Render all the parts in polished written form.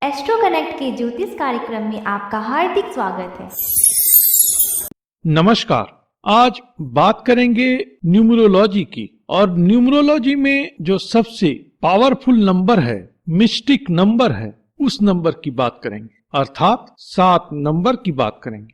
Astro connect के ज्योतिष कार्यक्रम में आपका हार्दिक स्वागत है। नमस्कार। आज बात करेंगे न्यूमरोलॉजी की, और न्यूमरोलॉजी में जो सबसे पावरफुल नंबर है, मिस्टिक नंबर है, उस नंबर की बात करेंगे, अर्थात 7 नंबर की बात करेंगे।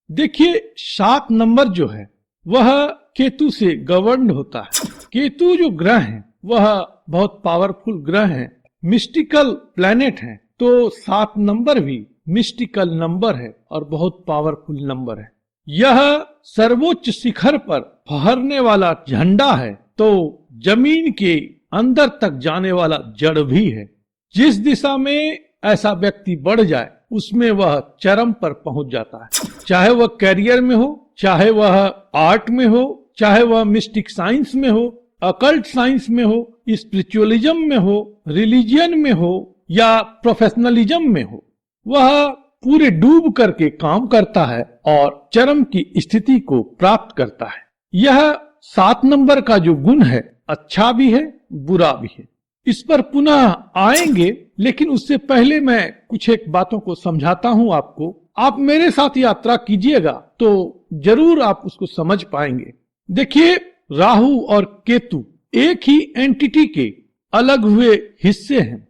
देखिए, 7 नंबर जो है वह केतु से गवर्न होता है। केतु जो ग्रह है वह बहुत पावरफुल ग्रह है, मिस्टिकल प्लैनेट है। तो 7 नंबर भी मिस्टिकल नंबर है और बहुत पावरफुल नंबर है। यह सर्वोच्च शिखर पर फहरने वाला झंडा है, तो जमीन के अंदर तक जाने वाला जड़ भी है। जिस दिशा में ऐसा व्यक्ति बढ़ जाए उसमें वह चरम पर पहुंच जाता है, चाहे वह कैरियर में हो, चाहे वह आर्ट में हो, चाहे वह मिस्टिक साइंस में हो, अकल्ट साइंस में हो, स्पिरिचुअलिज्म में हो, रिलीजियन में हो या प्रोफेशनलिज्म में हो। वह पूरे डूब करके काम करता है और चरम की स्थिति को प्राप्त करता है। यह 7 नंबर का जो गुण है, अच्छा भी है, बुरा भी है। इस पर पुनः आएंगे, लेकिन उससे पहले मैं कुछ एक बातों को समझाता हूं आपको। आप मेरे साथ यात्रा कीजिएगा तो जरूर आप उसको समझ पाएंगे। देखिए, राहु और केतु एक ही एंटिटी के अलग हुए हिस्से हैं,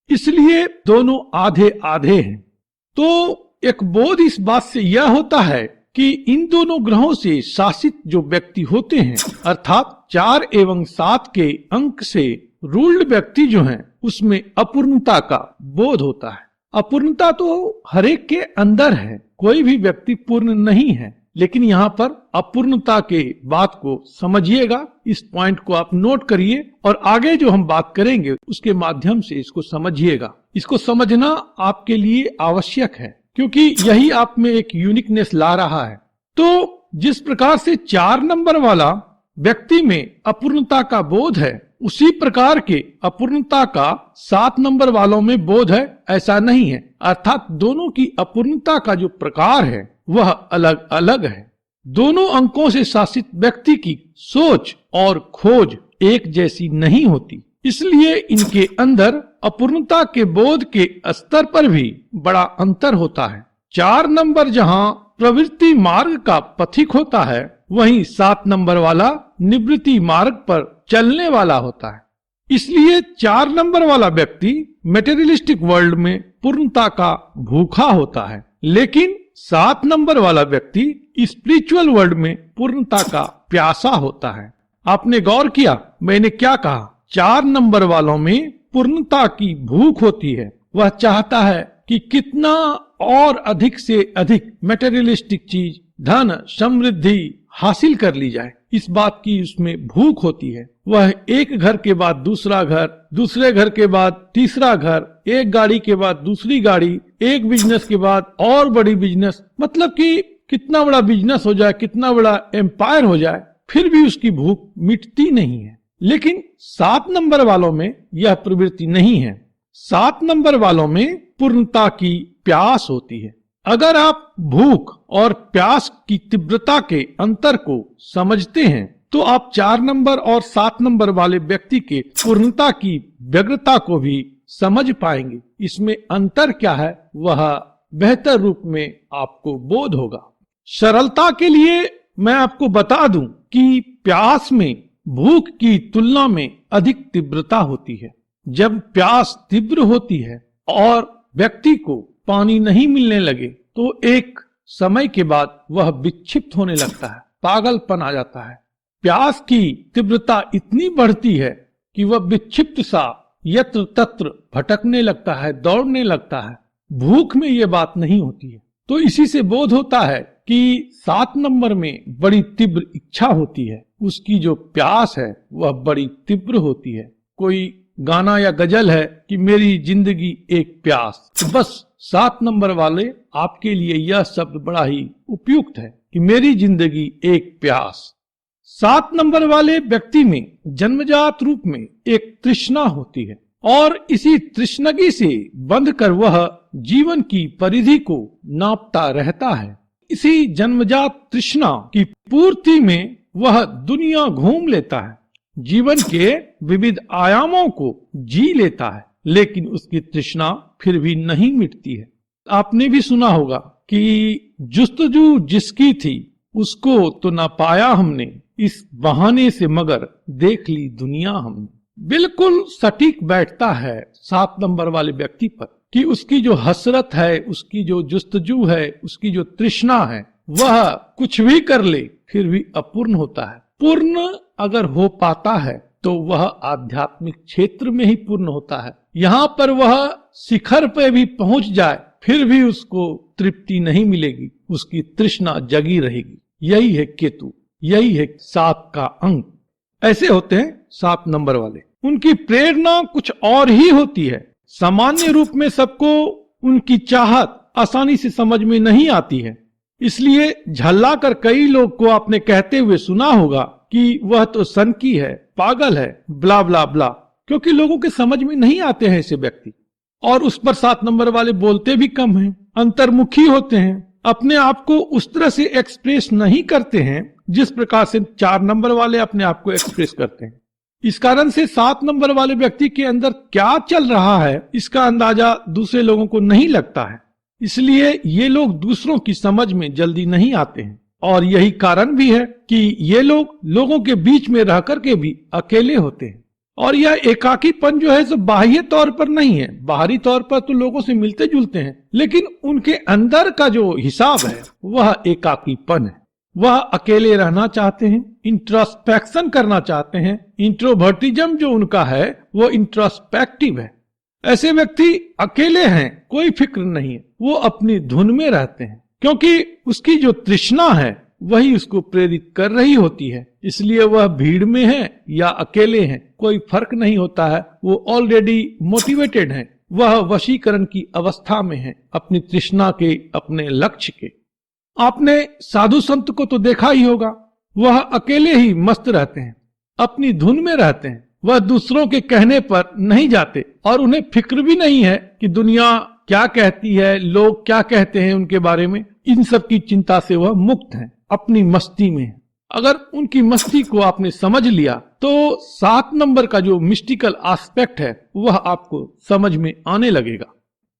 इसलिए दोनों आधे आधे हैं। तो एक बोध इस बात से यह होता है कि इन दोनों ग्रहों से शासित जो व्यक्ति होते हैं, अर्थात 4 एवं 7 के अंक से रूल्ड व्यक्ति जो हैं, उसमें अपूर्णता का बोध होता है। अपूर्णता तो हरेक के अंदर है, कोई भी व्यक्ति पूर्ण नहीं है, लेकिन यहाँ पर अपूर्णता के बात को समझिएगा। इस पॉइंट को आप नोट करिए और आगे जो हम बात करेंगे उसके माध्यम से इसको समझिएगा। इसको समझना आपके लिए आवश्यक है, क्योंकि यही आप में एक यूनिकनेस ला रहा है। तो जिस प्रकार से 4 नंबर वाला व्यक्ति में अपूर्णता का बोध है, उसी प्रकार के अपूर्णता का 7 नंबर वालों में बोध है, ऐसा नहीं है। अर्थात दोनों की अपूर्णता का जो प्रकार है वह अलग अलग है। दोनों अंकों से शासित व्यक्ति की सोच और खोज एक जैसी नहीं होती, इसलिए इनके अंदर अपूर्णता के बोध के स्तर पर भी बड़ा अंतर होता है। 4 नंबर जहां प्रवृत्ति मार्ग का पथिक होता है, वहीं 7 नंबर वाला निवृत्ति मार्ग पर चलने वाला होता है। इसलिए 4 नंबर वाला व्यक्ति मेटेरियलिस्टिक वर्ल्ड में पूर्णता का भूखा होता है, लेकिन 7 नंबर वाला व्यक्ति स्पिरिचुअल वर्ल्ड में पूर्णता का प्यासा होता है। आपने गौर किया मैंने क्या कहा? 4 नंबर वालों में पूर्णता की भूख होती है। वह चाहता है कि कितना और अधिक से अधिक मेटेरियलिस्टिक चीज, धन, समृद्धि हासिल कर ली जाए, इस बात की उसमें भूख होती है। वह एक घर के बाद दूसरा घर, दूसरे घर के बाद तीसरा घर, एक गाड़ी के बाद दूसरी गाड़ी, एक बिजनेस के बाद और बड़ी बिजनेस, मतलब कि कितना बड़ा बिजनेस हो जाए, कितना बड़ा एम्पायर हो जाए, फिर भी उसकी भूख मिटती नहीं है। लेकिन 7 नंबर वालों में यह प्रवृत्ति नहीं है। 7 नंबर वालों में पूर्णता की प्यास होती है। अगर आप भूख और प्यास की तीव्रता के अंतर को समझते हैं तो आप 4 नंबर और 7 नंबर वाले व्यक्ति के पूर्णता की व्यग्रता को भी समझ पाएंगे। इसमें अंतर क्या है वह बेहतर रूप में आपको बोध होगा। सरलता के लिए मैं आपको बता दूं कि प्यास में भूख की तुलना में अधिक तीव्रता होती है। जब प्यास तीव्र होती है और व्यक्ति को पानी नहीं मिलने लगे तो एक समय के बाद वह विक्षिप्त होने लगता है, पागलपन आ जाता है। प्यास की तीव्रता इतनी बढ़ती है कि वह विक्षिप्त सा यत्र तत्र भटकने लगता है, दौड़ने लगता है। भूख में ये बात नहीं होती है। तो इसी से बोध होता है कि 7 नंबर में बड़ी तीव्र इच्छा होती है, उसकी जो प्यास है वह बड़ी तीव्र होती है। कोई गाना या गजल है कि मेरी जिंदगी एक प्यास, तो बस 7 नंबर वाले आपके लिए यह शब्द बड़ा ही उपयुक्त है कि मेरी जिंदगी एक प्यास। 7 नंबर वाले व्यक्ति में जन्मजात रूप में एक तृष्णा होती है और इसी तृष्णगी से बंधकर वह जीवन की परिधि को नापता रहता है। इसी जन्मजात तृष्णा की पूर्ति में वह दुनिया घूम लेता है, जीवन के विविध आयामों को जी लेता है, लेकिन उसकी तृष्णा फिर भी नहीं मिटती है। आपने भी सुना होगा कि जुस्तजू जिसकी थी उसको तो ना पाया हमने, इस बहाने से मगर देख ली दुनिया हमने। बिल्कुल सटीक बैठता है 7 नंबर वाले व्यक्ति पर कि उसकी जो हसरत है, उसकी जो जुस्तजू है, उसकी जो तृष्णा है, वह कुछ भी कर ले फिर भी अपूर्ण होता है। पूर्ण अगर हो पाता है तो वह आध्यात्मिक क्षेत्र में ही पूर्ण होता है। यहाँ पर वह शिखर पे भी पहुंच जाए फिर भी उसको तृप्ति नहीं मिलेगी, उसकी तृष्णा जगी रहेगी। यही है केतु, यही है 7 का अंक। ऐसे होते हैं 7 नंबर वाले। उनकी प्रेरणा कुछ और ही होती है। सामान्य रूप में सबको उनकी चाहत आसानी से समझ में नहीं आती है, इसलिए झल्ला कर कई लोग को आपने कहते हुए सुना होगा कि वह तो सनकी है, पागल है, ब्ला ब्ला ब्ला, क्योंकि लोगों के समझ में नहीं आते हैं ऐसे व्यक्ति। और उस पर 7 नंबर वाले बोलते भी कम हैं, अंतर्मुखी होते हैं, अपने आप को उस तरह से एक्सप्रेस नहीं करते हैं जिस प्रकार से 4 नंबर वाले अपने आप को एक्सप्रेस करते हैं। इस कारण से 7 नंबर वाले व्यक्ति के अंदर क्या चल रहा है इसका अंदाजा दूसरे लोगों को नहीं लगता है, इसलिए ये लोग दूसरों की समझ में जल्दी नहीं आते हैं। और यही कारण भी है कि ये लोग लोगों के बीच में रह करके भी अकेले होते हैं। और यह एकाकीपन जो है सो बाह्य तौर पर नहीं है, बाहरी तौर पर तो लोगों से मिलते जुलते हैं, लेकिन उनके अंदर का जो हिसाब है वह एकाकीपन है। वह अकेले रहना चाहते हैं, इंट्रोस्पेक्शन करना चाहते हैं। इंट्रोवर्टिज्म जो उनका है वो इंट्रोस्पेक्टिव है। ऐसे व्यक्ति अकेले हैं, कोई फिक्र नहीं है, वो अपनी धुन में रहते हैं, क्योंकि उसकी जो तृष्णा है वही उसको प्रेरित कर रही होती है। इसलिए वह भीड़ में है या अकेले हैं कोई फर्क नहीं होता है, वो ऑलरेडी मोटिवेटेड हैं, वह वशीकरण की अवस्था में है अपनी तृष्णा के, अपने लक्ष्य के। आपने साधु संत को तो देखा ही होगा, वह अकेले ही मस्त रहते हैं, अपनी धुन में रहते हैं, वह दूसरों के कहने पर नहीं जाते और उन्हें फिक्र भी नहीं है कि दुनिया क्या कहती है, लोग क्या कहते हैं उनके बारे में। इन सब की चिंता से वह मुक्त हैं, अपनी मस्ती में है। अगर उनकी मस्ती को आपने समझ लिया तो 7 नंबर का जो मिस्टिकल एस्पेक्ट है वह आपको समझ में आने लगेगा।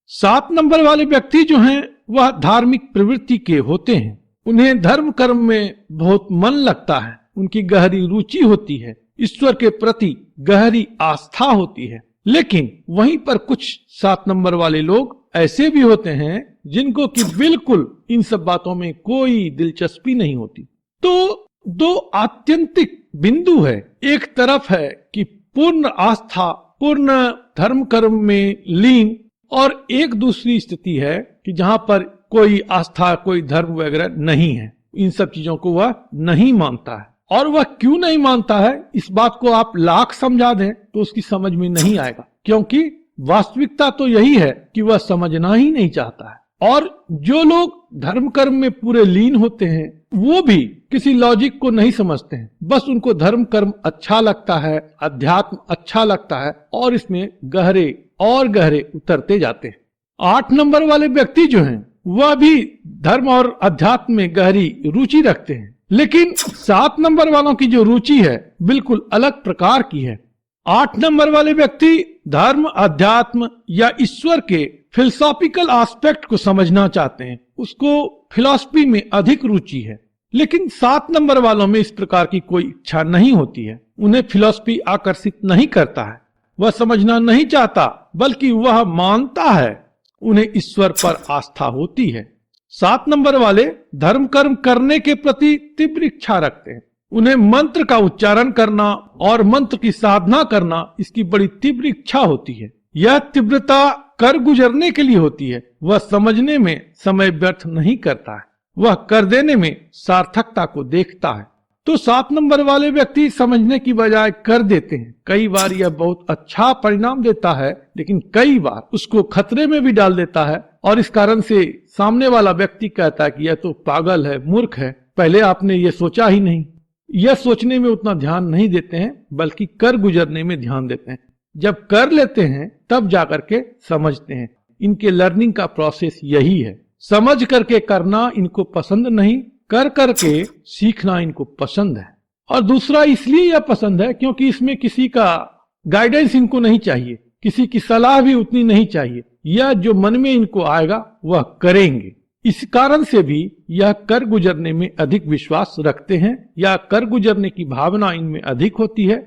7 नंबर वाले व्यक्ति जो हैं वह धार्मिक प्रवृत्ति के होते हैं, उन्हें धर्म कर्म में बहुत मन लगता है, उनकी गहरी रुचि होती है, ईश्वर के प्रति गहरी आस्था होती है। लेकिन वहीं पर कुछ 7 नंबर वाले लोग ऐसे भी होते हैं जिनको कि बिल्कुल इन सब बातों में कोई दिलचस्पी नहीं होती। तो 2 आत्यंतिक बिंदु है, एक तरफ है कि पूर्ण आस्था, पूर्ण धर्म कर्म में लीन, और एक दूसरी स्थिति है कि जहां पर कोई आस्था, कोई धर्म वगैरह नहीं है, इन सब चीजों को वह नहीं मानता है। और वह क्यों नहीं मानता है इस बात को आप लाख समझा दें तो उसकी समझ में नहीं आएगा, क्योंकि वास्तविकता तो यही है कि वह समझना ही नहीं चाहता है। और जो लोग धर्म कर्म में पूरे लीन होते हैं वो भी किसी लॉजिक को नहीं समझते हैं, बस उनको धर्म कर्म अच्छा लगता है, अध्यात्म अच्छा लगता है और इसमें गहरे और गहरे उतरते जाते हैं। 8 नंबर वाले व्यक्ति जो हैं वह भी धर्म और अध्यात्म में गहरी रुचि रखते हैं, लेकिन 7 नंबर वालों की जो रुचि है बिल्कुल अलग प्रकार की है। 8 नंबर वाले व्यक्ति धर्म, अध्यात्म या ईश्वर के फिलोसॉफिकल एस्पेक्ट को समझना चाहते हैं, उसको फिलॉसफी में अधिक रुचि है। लेकिन 7 नंबर वालों में इस प्रकार की कोई इच्छा नहीं होती है, उन्हें फिलॉसफी आकर्षित नहीं करता है, वह समझना नहीं चाहता, बल्कि वह मानता है, उन्हें ईश्वर पर आस्था होती है। 7 नंबर वाले धर्म कर्म करने के प्रति तीव्र इच्छा रखते हैं, उन्हें मंत्र का उच्चारण करना और मंत्र की साधना करना इसकी बड़ी तीव्र इच्छा होती है। यह तीव्रता कर गुजरने के लिए होती है, वह समझने में समय व्यर्थ नहीं करता है, वह कर देने में सार्थकता को देखता है। तो 7 नंबर वाले व्यक्ति समझने की बजाय कर देते हैं। कई बार यह बहुत अच्छा परिणाम देता है, लेकिन कई बार उसको खतरे में भी डाल देता है और इस कारण से सामने वाला व्यक्ति कहता है कि यह तो पागल है, मूर्ख है, पहले आपने ये सोचा ही नहीं। यह सोचने में उतना ध्यान नहीं देते हैं, बल्कि कर गुजरने में ध्यान देते हैं। जब कर लेते हैं तब जाकर के समझते हैं। इनके लर्निंग का प्रोसेस यही है, समझ करके करना इनको पसंद नहीं, कर करके सीखना इनको पसंद है। और दूसरा इसलिए यह पसंद है क्योंकि इसमें किसी का गाइडेंस इनको नहीं चाहिए, किसी की सलाह भी उतनी नहीं चाहिए, यह जो मन में इनको आएगा वह करेंगे। इस कारण से भी यह कर गुजरने में अधिक विश्वास रखते हैं या कर गुजरने की भावना इनमें अधिक होती है।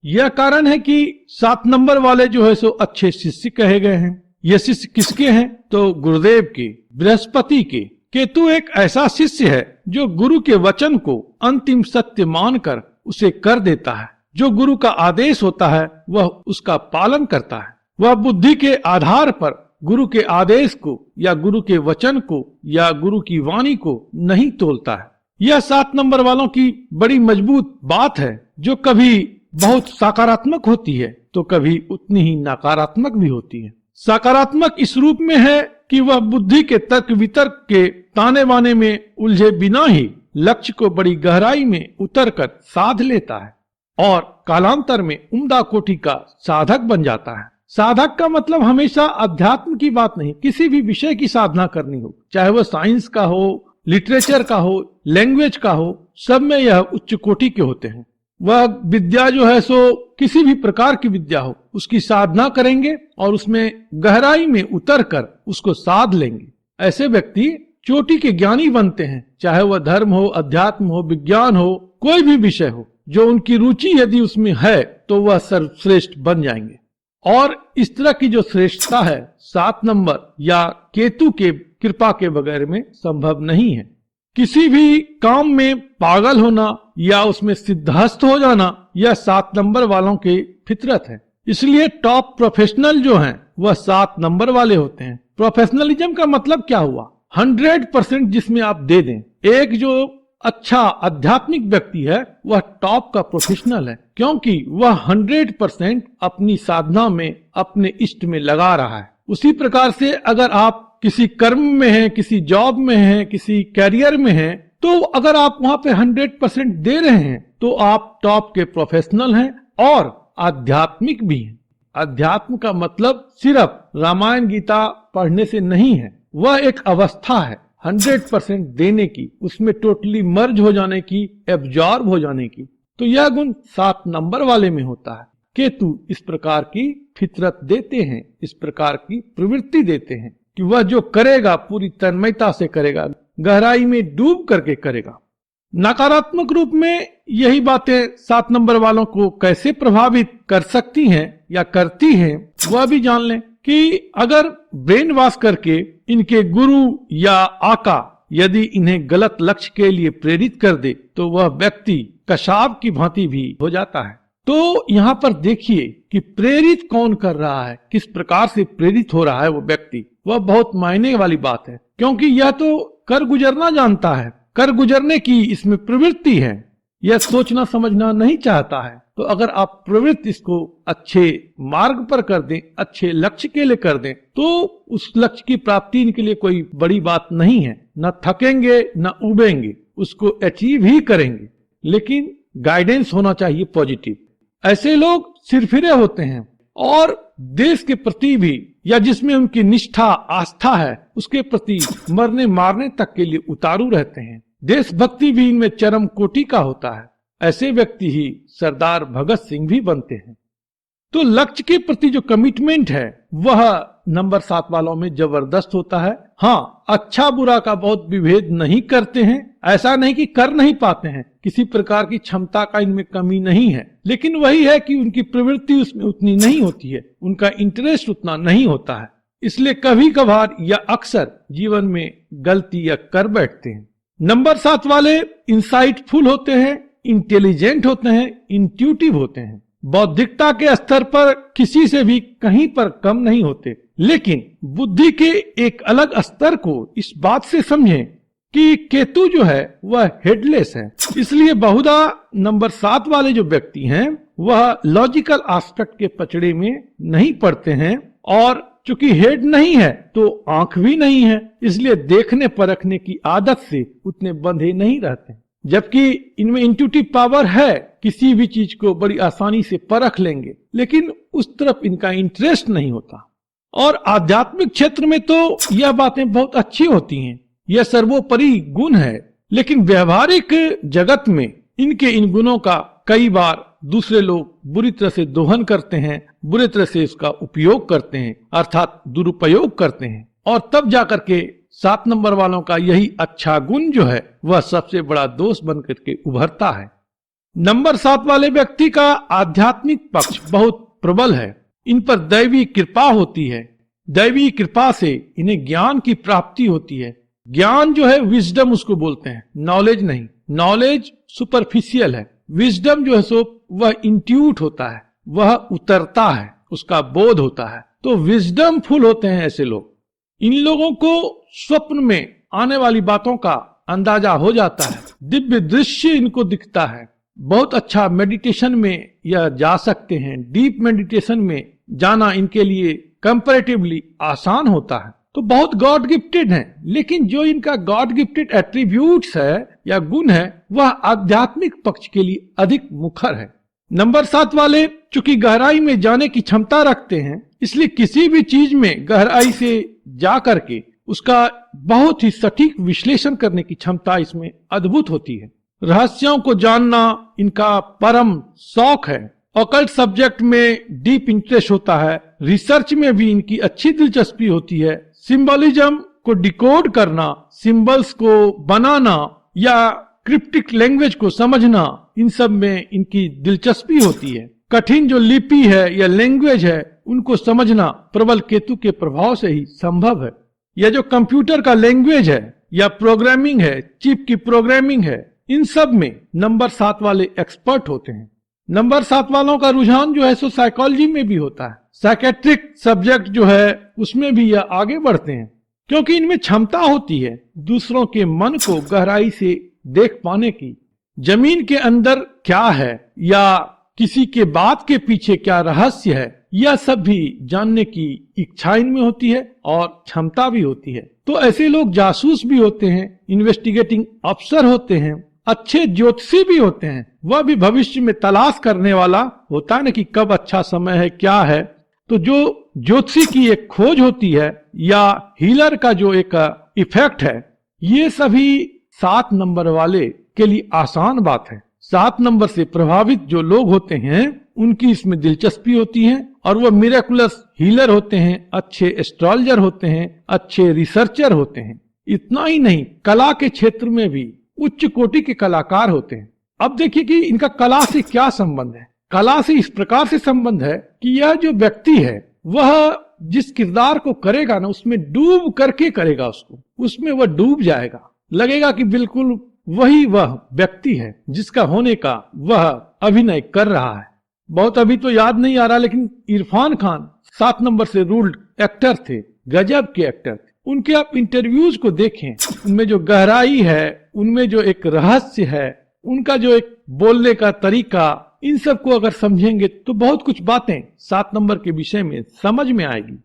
यह कारण है कि 7 नंबर वाले जो है सो अच्छे शिष्य कहे गए हैं। ये शिष्य किसके हैं? तो गुरुदेव के, बृहस्पति के। केतु एक ऐसा शिष्य है जो गुरु के वचन को अंतिम सत्य मानकर उसे कर देता है। जो गुरु का आदेश होता है वह उसका पालन करता है। वह बुद्धि के आधार पर गुरु के आदेश को या गुरु के वचन को या गुरु की वाणी को नहीं तोलता है। यह 7 नंबर वालों की बड़ी मजबूत बात है, जो कभी बहुत सकारात्मक होती है तो कभी उतनी ही नकारात्मक भी होती है। सकारात्मक इस रूप में है कि वह बुद्धि के तर्क वितर्क के ताने बाने में उलझे बिना ही लक्ष्य को बड़ी गहराई में उतरकर साध लेता है और कालांतर में उम्दा कोटि का साधक बन जाता है। साधक का मतलब हमेशा अध्यात्म की बात नहीं, किसी भी विषय की साधना करनी हो, चाहे वह साइंस का हो, लिटरेचर का हो, लैंग्वेज का हो, सब में यह उच्च कोटि के होते हैं। वह विद्या जो है सो किसी भी प्रकार की विद्या हो, उसकी साधना करेंगे और उसमें गहराई में उतरकर उसको साध लेंगे। ऐसे व्यक्ति चोटी के ज्ञानी बनते हैं, चाहे वह धर्म हो, अध्यात्म हो, विज्ञान हो, कोई भी विषय हो, जो उनकी रुचि यदि उसमें है तो वह सर्वश्रेष्ठ बन जाएंगे। और इस तरह की जो श्रेष्ठता है 7 नंबर या केतु के कृपा के बगैर में संभव नहीं है। किसी भी काम में पागल होना या उसमें सिद्धहस्त हो जाना यह 7 नंबर वालों की फितरत है। इसलिए टॉप प्रोफेशनल जो हैं वह 7 नंबर वाले होते हैं। प्रोफेशनलिज्म का मतलब क्या हुआ? 100% जिसमें आप दे दें। एक जो अच्छा आध्यात्मिक व्यक्ति है वह टॉप का प्रोफेशनल है, क्योंकि वह 100% अपनी साधना में अपने इष्ट में लगा रहा है। उसी प्रकार से अगर आप किसी कर्म में हैं, किसी जॉब में हैं, किसी कैरियर में हैं, तो अगर आप वहां पे 100% दे रहे हैं तो आप टॉप के प्रोफेशनल हैं और आध्यात्मिक भी हैं। अध्यात्म का मतलब सिर्फ रामायण गीता पढ़ने से नहीं है, वह एक अवस्था है 100% देने की, उसमें टोटली मर्ज हो जाने की, एब्जॉर्ब हो जाने की। तो यह गुण 7 नंबर वाले में होता है। केतु इस प्रकार की फितरत देते हैं, इस प्रकार की प्रवृत्ति देते हैं कि वह जो करेगा पूरी तन्मयता से करेगा, गहराई में डूब करके करेगा। नकारात्मक रूप में यही बातें 7 नंबर वालों को कैसे प्रभावित कर सकती हैं या करती हैं, वह भी जान लें कि अगर ब्रेन वॉश करके इनके गुरु या आका यदि इन्हें गलत लक्ष्य के लिए प्रेरित कर दे तो वह व्यक्ति कशाब की भांति भी हो जाता है। तो यहाँ पर देखिए कि प्रेरित कौन कर रहा है, किस प्रकार से प्रेरित हो रहा है वो व्यक्ति, वह बहुत मायने वाली बात है, क्योंकि यह तो कर गुजरना जानता है, कर गुजरने की इसमें प्रवृत्ति है, यह सोचना समझना नहीं चाहता है। तो अगर आप प्रवृत्ति इसको अच्छे मार्ग पर कर दें, अच्छे लक्ष्य के लिए कर दें, तो उस लक्ष्य की प्राप्ति इनके लिए कोई बड़ी बात नहीं है। न थकेंगे न उबेंगे, उसको अचीव ही करेंगे, लेकिन गाइडेंस होना चाहिए पॉजिटिव। ऐसे लोग सिरफिरे होते हैं और देश के प्रति भी या जिसमें उनकी निष्ठा आस्था है उसके प्रति मरने मारने तक के लिए उतारू रहते हैं। देशभक्ति भी इनमें चरम कोटि का होता है। ऐसे व्यक्ति ही सरदार भगत सिंह भी बनते हैं। तो लक्ष्य के प्रति जो कमिटमेंट है वह नंबर 7 वालों में जबरदस्त होता है। हाँ, अच्छा बुरा का बहुत विभेद नहीं करते हैं, ऐसा नहीं कि कर नहीं पाते हैं, किसी प्रकार की क्षमता का इनमें कमी नहीं है, लेकिन वही है कि उनकी प्रवृत्ति उसमें उतनी नहीं होती है, उनका इंटरेस्ट उतना नहीं होता है, इसलिए कभी कभार या अक्सर जीवन में गलती या कर बैठते हैं। नंबर 7 वाले इंसाइटफुल होते हैं, इंटेलिजेंट होते हैं, इंट्यूटिव होते हैं, बौद्धिकता के स्तर पर किसी से भी कहीं पर कम नहीं होते, लेकिन बुद्धि के एक अलग स्तर को इस बात से समझें कि केतु जो है वह हेडलेस है। इसलिए बहुधा नंबर 7 वाले जो व्यक्ति हैं वह लॉजिकल एस्पेक्ट के पचड़े में नहीं पड़ते हैं, और चूंकि हेड नहीं है तो आंख भी नहीं है, इसलिए देखने परखने की आदत से उतने बंधे नहीं रहते। जबकि इनमें इंट्यूटिव पावर है, किसी भी चीज को बड़ी आसानी से परख लेंगे, लेकिन उस तरफ इनका इंटरेस्ट नहीं होता। और आध्यात्मिक क्षेत्र में तो यह बातें बहुत अच्छी होती हैं, यह सर्वोपरि गुण है, लेकिन व्यवहारिक जगत में इनके इन गुणों का कई बार दूसरे लोग बुरी तरह से दोहन करते हैं, बुरी तरह से इसका उपयोग करते हैं, अर्थात दुरुपयोग करते हैं, और तब जाकर के 7 नंबर वालों का यही अच्छा गुण जो है वह सबसे बड़ा दोष बनकर के उभरता है। नंबर 7 वाले व्यक्ति का आध्यात्मिक पक्ष बहुत प्रबल है। इन पर दैवी कृपा होती है। दैवी कृपा से इन्हें ज्ञान की प्राप्ति होती है। ज्ञान जो है विजडम उसको बोलते हैं, नॉलेज नहीं। नॉलेज सुपरफिशियल है, विजडम जो है सो वह इंट्यूट होता है, वह उतरता है, उसका बोध होता है। तो विजडम फुल होते हैं ऐसे लोग। इन लोगों को स्वप्न में आने वाली बातों का अंदाजा हो जाता है, दिव्य दृश्य इनको दिखता है। बहुत अच्छा मेडिटेशन में यह जा सकते हैं। डीप मेडिटेशन में जाना इनके लिए कंपैरेटिवली आसान होता है। तो बहुत गॉड गिफ्टेड हैं, लेकिन जो इनका गॉड गिफ्टेड एट्रीब्यूट्स है या गुण है वह आध्यात्मिक पक्ष के लिए अधिक मुखर है। नंबर 7 वाले चूंकि गहराई में जाने की क्षमता रखते हैं, इसलिए किसी भी चीज में गहराई से जा करके उसका बहुत ही सटीक विश्लेषण करने की क्षमता इसमें अद्भुत होती है। रहस्यों को जानना इनका परम शौक है। ऑकल्ट सब्जेक्ट में डीप इंटरेस्ट होता है। रिसर्च में भी इनकी अच्छी दिलचस्पी होती है। सिंबलिज्म को डिकोड करना, सिंबल्स को बनाना या क्रिप्टिक लैंग्वेज को समझना, इन सब में इनकी दिलचस्पी होती है। कठिन जो लिपि है या लैंग्वेज है उनको समझना प्रबल केतु के प्रभाव से ही संभव है। यह जो कंप्यूटर का लैंग्वेज है या प्रोग्रामिंग है, चिप की प्रोग्रामिंग है, इन सब में नंबर 7 वाले एक्सपर्ट होते हैं। नंबर 7 वालों का रुझान जो है सो साइकोलॉजी में भी होता है। साइकेट्रिक सब्जेक्ट जो है उसमें भी यह आगे बढ़ते हैं, क्योंकि इनमें क्षमता होती है दूसरों के मन को गहराई से देख पाने की। जमीन के अंदर क्या है या किसी के बात के पीछे क्या रहस्य है, यह सब भी जानने की इच्छा इनमें होती है और क्षमता भी होती है। तो ऐसे लोग जासूस भी होते हैं, इन्वेस्टिगेटिंग अफसर होते हैं, अच्छे ज्योतिषी भी होते हैं। वह भी भविष्य में तलाश करने वाला होता है ना कि कब अच्छा समय है, क्या है। तो जो ज्योतिषी की एक खोज होती है या हीलर का जो एक इफेक्ट है, ये सभी 7 नंबर वाले के लिए आसान बात है। 7 नंबर से प्रभावित जो लोग होते हैं उनकी इसमें दिलचस्पी होती है और वह मिरेकुलस हीलर होते हैं, अच्छे एस्ट्रोलॉजर होते हैं, अच्छे रिसर्चर होते हैं। इतना ही नहीं, कला के क्षेत्र में भी उच्च कोटि के कलाकार होते हैं। अब देखिए कि इनका कला से क्या संबंध है। कला से इस प्रकार से संबंध है कि यह जो व्यक्ति है वह जिस किरदार को करेगा ना उसमें डूब करके करेगा, उसमें वह डूब जाएगा। लगेगा कि बिल्कुल वही वह व्यक्ति है जिसका होने का वह अभिनय कर रहा है। बहुत अभी तो याद नहीं आ रहा, लेकिन इरफान खान 7 नंबर से रूल्ड एक्टर थे, गजब के एक्टर थे। उनके आप इंटरव्यूज को देखें, उनमें जो गहराई है, उनमें जो एक रहस्य है, उनका जो एक बोलने का तरीका, इन सब को अगर समझेंगे तो बहुत कुछ बातें 7 नंबर के विषय में समझ में आएगी।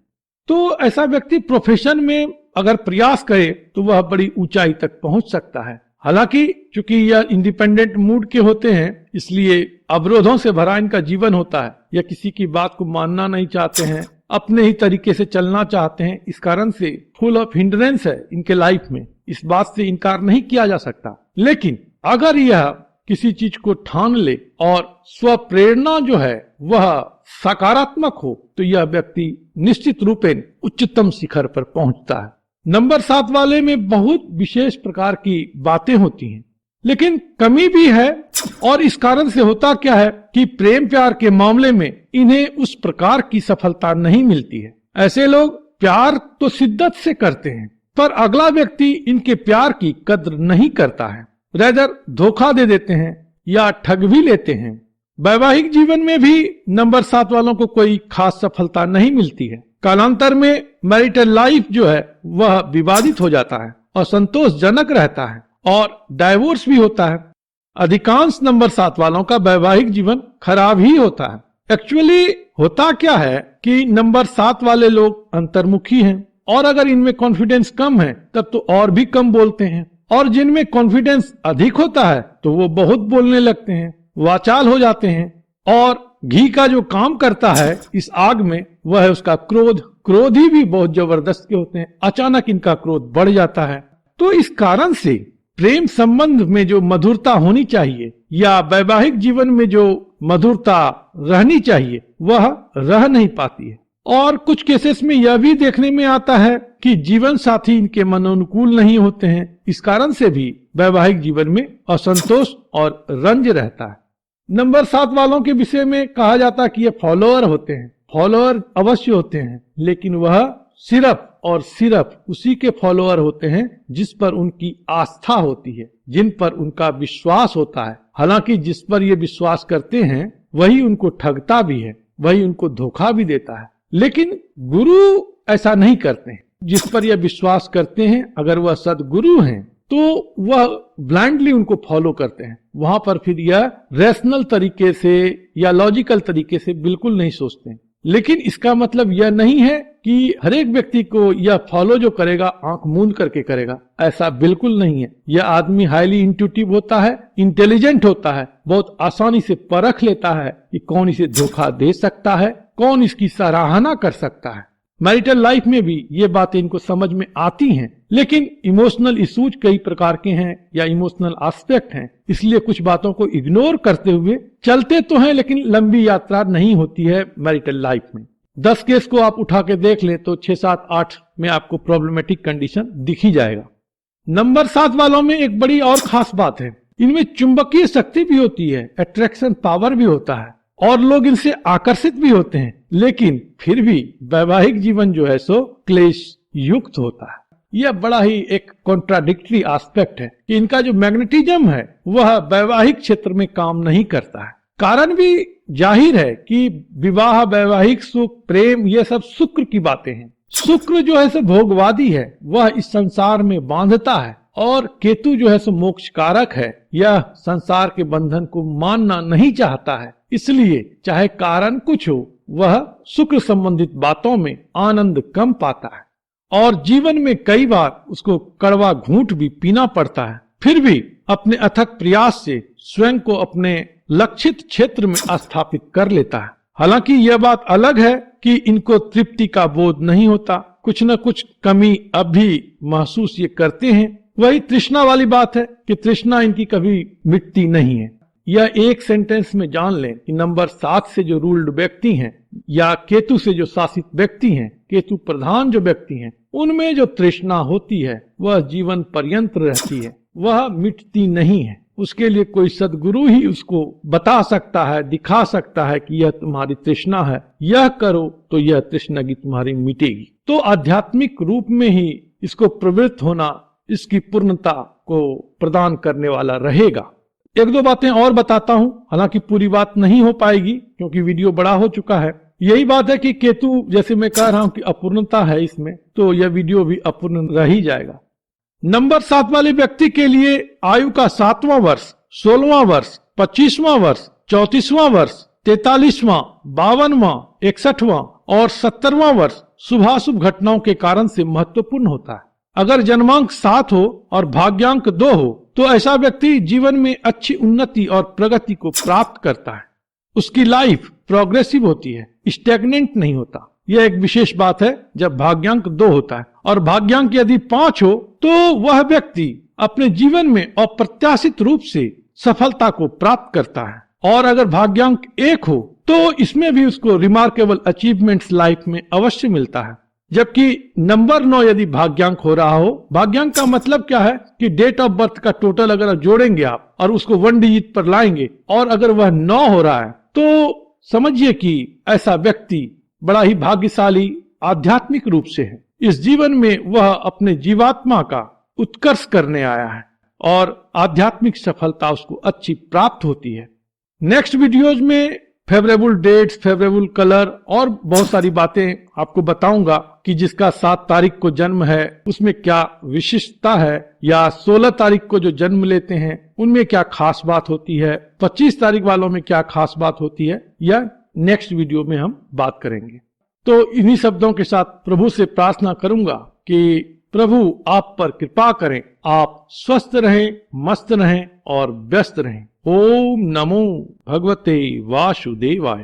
तो ऐसा व्यक्ति प्रोफेशन में अगर प्रयास करे तो वह बड़ी ऊंचाई तक पहुंच सकता है। हालांकि चूंकि यह इंडिपेंडेंट मूड के होते हैं, इसलिए अवरोधों से भरा इनका जीवन होता है। यह किसी की बात को मानना नहीं चाहते हैं, अपने ही तरीके से चलना चाहते हैं। इस कारण से फुल ऑफ हिंड्रेंस है इनके लाइफ में, इस बात से इनकार नहीं किया जा सकता। लेकिन अगर यह किसी चीज को ठान ले और स्व प्रेरणा जो है वह सकारात्मक हो तो यह व्यक्ति निश्चित रूपेण उच्चतम शिखर पर पहुंचता है। नंबर 7 वाले में बहुत विशेष प्रकार की बातें होती हैं, लेकिन कमी भी है। और इस कारण से होता क्या है कि प्रेम प्यार के मामले में इन्हें उस प्रकार की सफलता नहीं मिलती है। ऐसे लोग प्यार तो शिद्दत से करते हैं, पर अगला व्यक्ति इनके प्यार की कद्र नहीं करता है, रेदर धोखा दे देते हैं या ठग भी लेते हैं। वैवाहिक जीवन में भी नंबर 7 वालों को कोई खास सफलता नहीं मिलती है। कालांतर में मैरिटल लाइफ जो है वह विवादित हो जाता है और संतोषजनक रहता है और डाइवोर्स भी होता है। अधिकांश नंबर 7 वालों का वैवाहिक जीवन खराब ही होता है। एक्चुअली होता क्या है कि नंबर 7 वाले लोग अंतर्मुखी हैं और अगर इनमें कॉन्फिडेंस कम है तब तो और भी कम बोलते हैं, और जिनमें कॉन्फिडेंस अधिक होता है तो वो बहुत बोलने लगते हैं, वाचाल हो जाते हैं। और घी का जो काम करता है इस आग में वह है उसका क्रोध। क्रोधी भी बहुत जबरदस्त के होते हैं, अचानक इनका क्रोध बढ़ जाता है। तो इस कारण से प्रेम संबंध में जो मधुरता होनी चाहिए या वैवाहिक जीवन में जो मधुरता रहनी चाहिए वह रह नहीं पाती है। और कुछ केसेस में यह भी देखने में आता है कि जीवन साथी इनके मनोनुकूल नहीं होते हैं। इस कारण से भी वैवाहिक जीवन में असंतोष और रंज रहता है। नंबर 7 वालों के विषय में कहा जाता है कि ये फॉलोअर होते हैं। फॉलोअर अवश्य होते हैं, लेकिन वह सिर्फ उसी के फॉलोअर होते हैं जिस पर उनकी आस्था होती है, जिन पर उनका विश्वास होता है। हालांकि जिस पर ये विश्वास करते हैं वही उनको ठगता भी है, वही उनको धोखा भी देता है। लेकिन गुरु ऐसा नहीं करते हैं। जिस पर यह विश्वास करते हैं, अगर वह सदगुरु हैं तो वह ब्लाइंडली उनको फॉलो करते हैं। वहां पर फिर यह रैशनल तरीके से या लॉजिकल तरीके से बिल्कुल नहीं सोचते हैं। लेकिन इसका मतलब यह नहीं है कि हर एक व्यक्ति को यह फॉलो जो करेगा आंख मूंद करके करेगा, ऐसा बिल्कुल नहीं है। यह आदमी हाईली इंट्यूटिव होता है, इंटेलिजेंट होता है, बहुत आसानी से परख लेता है कि कौन इसे धोखा दे सकता है, कौन इसकी सराहना कर सकता है। मैरिटल लाइफ में भी ये बातें इनको समझ में आती हैं, लेकिन इमोशनल इश्यूज कई प्रकार के हैं या इमोशनल एस्पेक्ट हैं, इसलिए कुछ बातों को इग्नोर करते हुए चलते तो हैं, लेकिन लंबी यात्रा नहीं होती है मैरिटल लाइफ में। 10 केस को आप उठा के देख ले तो 6, 7, 8 में आपको प्रॉब्लमेटिक कंडीशन दिख ही जाएगा। नंबर 7 वालों में एक बड़ी और खास बात है, इनमें चुंबकीय शक्ति भी होती है, अट्रैक्शन पावर भी होता है और लोग इनसे आकर्षित भी होते हैं, लेकिन फिर भी वैवाहिक जीवन जो है सो क्लेश युक्त होता है। यह बड़ा ही एक कॉन्ट्राडिक्टरी एस्पेक्ट है कि इनका जो मैग्नेटिज्म है वह वैवाहिक क्षेत्र में काम नहीं करता है। कारण भी जाहिर है कि विवाह, वैवाहिक सुख, प्रेम, ये सब शुक्र की बातें हैं। शुक्र जो है सो भोगवादी है, वह इस संसार में बांधता है, और केतु जो है सो मोक्ष कारक है, यह संसार के बंधन को मानना नहीं चाहता है। इसलिए चाहे कारण कुछ हो, वह शुक्र संबंधित बातों में आनंद कम पाता है और जीवन में कई बार उसको कड़वा घूंट भी पीना पड़ता है। फिर भी अपने अथक प्रयास से स्वयं को अपने लक्षित क्षेत्र में स्थापित कर लेता है। हालांकि यह बात अलग है कि इनको तृप्ति का बोध नहीं होता, कुछ न कुछ कमी अब भी महसूस ये करते हैं। वही तृष्णा वाली बात है कि तृष्णा इनकी कभी मिटती नहीं है। यह एक सेंटेंस में जान लें कि नंबर 7 से जो रूल्ड व्यक्ति हैं या केतु से जो शासित व्यक्ति हैं, केतु प्रधान जो व्यक्ति हैं, उनमें जो तृष्णा होती है वह जीवन पर्यंत रहती है, वह मिटती नहीं है। उसके लिए कोई सदगुरु ही उसको बता सकता है, दिखा सकता है कि यह तुम्हारी तृष्णा है, यह करो तो यह तृष्णागी तुम्हारी मिटेगी। तो आध्यात्मिक रूप में ही इसको प्रवृत्त होना इसकी पूर्णता को प्रदान करने वाला रहेगा। 1-2 बातें और बताता हूं, हालांकि पूरी बात नहीं हो पाएगी क्योंकि वीडियो बड़ा हो चुका है। यही बात है कि केतु, जैसे मैं कह रहा हूं कि अपूर्णता है इसमें, तो यह वीडियो भी अपूर्ण रह ही जाएगा। नंबर 7 वाले व्यक्ति के लिए आयु का 7वां वर्ष, 16वां वर्ष, 25वां वर्ष, 34वां वर्ष, 43वां, 52वां, 61वां और 70वां वर्ष शुभाशुभ घटनाओं के कारण से महत्वपूर्ण होता है। अगर जन्मांक 7 हो और भाग्यांक 2 हो तो ऐसा व्यक्ति जीवन में अच्छी उन्नति और प्रगति को प्राप्त करता है। उसकी लाइफ प्रोग्रेसिव होती है, स्टैग्नेंट नहीं होता। यह एक विशेष बात है जब भाग्यांक 2 होता है। और भाग्यांक यदि 5 हो तो वह व्यक्ति अपने जीवन में अप्रत्याशित रूप से सफलता को प्राप्त करता है। और अगर भाग्यांक 1 हो तो इसमें भी उसको रिमार्केबल अचीवमेंट्स लाइफ में अवश्य मिलता है। जबकि नंबर 9 यदि भाग्यांक हो रहा हो, भाग्यांक का मतलब क्या है कि डेट ऑफ बर्थ का टोटल अगर जोड़ेंगे आप और उसको 1 डिजिट पर लाएंगे और अगर वह 9 हो रहा है तो समझिए कि ऐसा व्यक्ति बड़ा ही भाग्यशाली आध्यात्मिक रूप से है। इस जीवन में वह अपने जीवात्मा का उत्कर्ष करने आया है और आध्यात्मिक सफलता उसको अच्छी प्राप्त होती है। नेक्स्ट वीडियोज में फेवरेबल डेट्स, फेवरेबल कलर और बहुत सारी बातें आपको बताऊंगा कि जिसका 7 तारीख को जन्म है उसमें क्या विशिष्टता है, या 16 तारीख को जो जन्म लेते हैं उनमें क्या खास बात होती है, 25 तारीख वालों में क्या खास बात होती है, या नेक्स्ट वीडियो में हम बात करेंगे। तो इन्हीं शब्दों के साथ प्रभु से प्रार्थना करूंगा कि प्रभु आप पर कृपा करें, आप स्वस्थ रहें, मस्त रहें और व्यस्त रहें। ओम नमो भगवते वासुदेवाय।